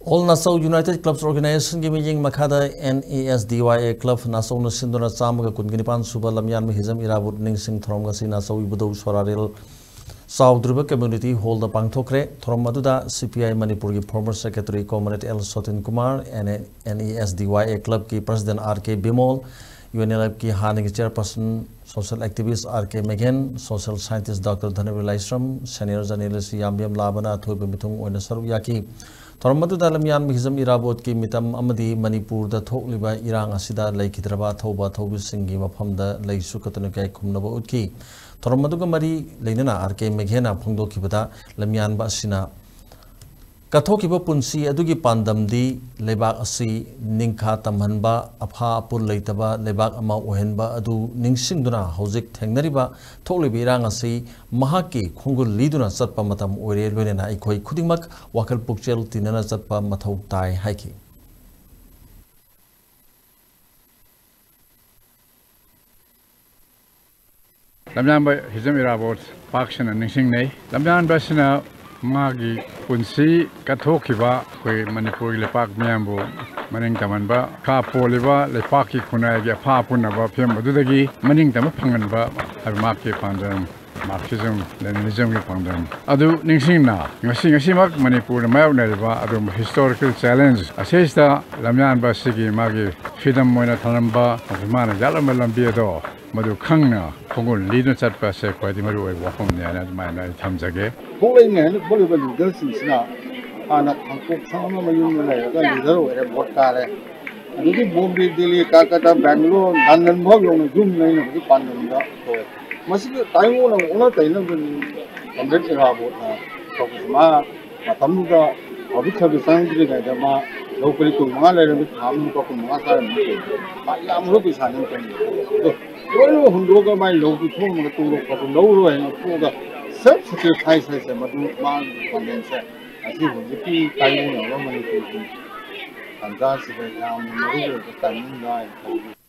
All Nassau United Clubs Organization की meeting मखादा NASDYA Club Nassau न सिंधुना चामगा कुनगिनिपान सुबह लमयान में हिजम इराबुट निंगसिंग थरम गसी Nassau इबुदौ सोरारेल साउद्रुबा कम्युनिटी हॉल द पांगथोखरे थरम मदुदा CPI मणिपुर की former secretary comrade L Satin Kumar NASDYA Club की प्रेसिडेंट RK बिमोल UNLF की हानिंग चेयरपर्सन सोशल एक्टिविस्ट RK मेघेन social scientist doctor Dhanabir Laishram senior journalist Yambem लाबना थोइब मिथुंग ओइना सरुक याकी थरमदुदा लमयान हिजम इराबोत की मितम अमदी मणिपुर द थोकलिबा इरांग असिदा लैखिद्रबा थौबा थौबिसिंगी मफमदा लैसु कतनु कै खुमनबा उतकी थरमदुगा मरी लेनना RK मेघेना फोंदोखिबदा लमयान बा सिना कथोखिबा पुंसी अदुगी पांदमदी लेबाक असि निंखा तमहनबा अफा अपुल लेतबा लेबाक अमा ओहेनबा अदु निंगसिंगदुना हौजिक थेंगनरिबा थोकलिबा इरांग असि महाकी खोंगुल लीदुना चटपा मतम ओइरे लोइनेना अखोई खुदिमक वाखल पुक्चेल तिनना चटपा मथौ ताई हाइकी लमयान हिजम इराबोट पाक्सन निंगसिंग नै लमयान बसना मागी पुंसी कथोखिबा कोई मणिपुर लेपाक मियामबो मनिंग तमनबा खा पोलिबा लेपाकी खुनायगे अफा पुनबा फेम अदुदगी मनिंग तम फंगनबा हर माके पांदम मार्क्सिज्म लेनिनिज्म की पांदम अदु निंगसिंगना ngasi मणिपुर मायोगनरिबा अदु हिस्टोरिकल चैलेंज असेस्ता लमयान बसगी मागी फ्रीडम मोइना थनबा माना जालम लंबी दो मधु खंगना खोंगुल लीडर चटपा से क्वाइदि मरु ओइ वाफम नेना माइना थमजगे खोलेंगे बोलिबा लीडर सिंसना आना थांको थामा मयुम लेगा लीडर ओरे वोट कारे अदुदि बॉम्बे दिल्ली कलकत्ता बेंगलुरु लंदन भोग योनो जुम नहीं न पांदमदा तो मसिबे टाइमो न ओना तैन कमरेट राबो तो मा मतमुदा अबिथबि सांग्रि गायदा मा लोकली को मा लेरे थाम को मा सारे मा यामरो पिसानि तो ओनो हुंदोगा माइ लोगु थोम म तो को नौरो है तो सब सैक्रिफाइस है मधु मा कन्वेंशन असी हुजिकी टाइमो न मनिपुर की अंदाज से याम मरुगो टाइमिंग गाय